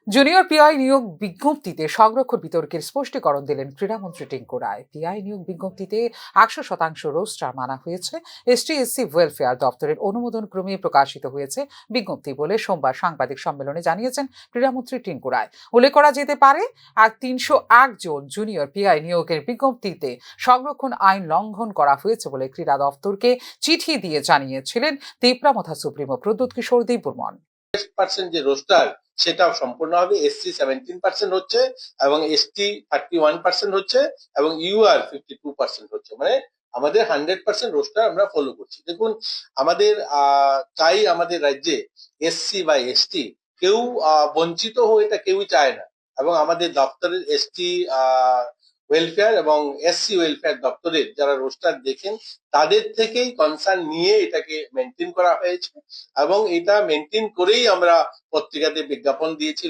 Junior PI নিয়োগ বিজ্ঞপ্তিতে সংরক্ষণ বিতর্কের স্পষ্টীকরণ দিলেন ক্রীড়ামন্ত্রী টিঙ্কু রায়। পিআই নিয়োগ বিজ্ঞপ্তিতে 100% রোস্টার মানা হয়েছে। এসটি/এসসি ওয়েলফেয়ার দপ্তরের অনুমোদন ক্রমে প্রকাশিত হয়েছে বিজ্ঞপ্তি বলে সোমবার সাংবাদিক সম্মেলনে জানিয়েছেন ক্রীড়ামন্ত্রী টিঙ্কু রায়। উল্লেখ করা যেতে পারে, আর 308 জন জুনিয়র পিআই নিয়োগের বিজ্ঞপ্তিতে সংরক্ষণ আইন লঙ্ঘন করা হয়েছে বলে ক্রীড়া দপ্তরকে চিঠি দিয়ে জানিয়েছিলেন তিপ্রামথা সুপ্রিমো প্রদ্যুৎ কিশোর দেববর্মন। যে রোস্টার সেটাও সম্পূর্ণ হবে। এসসি 17% হচ্ছে এবং এসটি 31% হচ্ছে এবং ইউআর 52% হচ্ছে। মানে আমাদের 100% রোস্টার আমরা ফলো করছি। দেখুন, আমাদের চাই আমাদের রাজ্যে এসসি বা এসটি কেউ বঞ্চিত হোক, এটা কেউই চায় না। এবং আমাদের দপ্তরের এসটি ওয়েলফেয়ার এবং এসসি ওয়েলফেয়ার দপ্তরের যারা রোস্টার দেখেন তাদের থেকেই কনসার্ন নিয়ে এটাকে মেনটেন করা হয়েছে এবং এটা মেনটেন করেই আমরা পত্রিকাতে বিজ্ঞাপন দিয়েছি।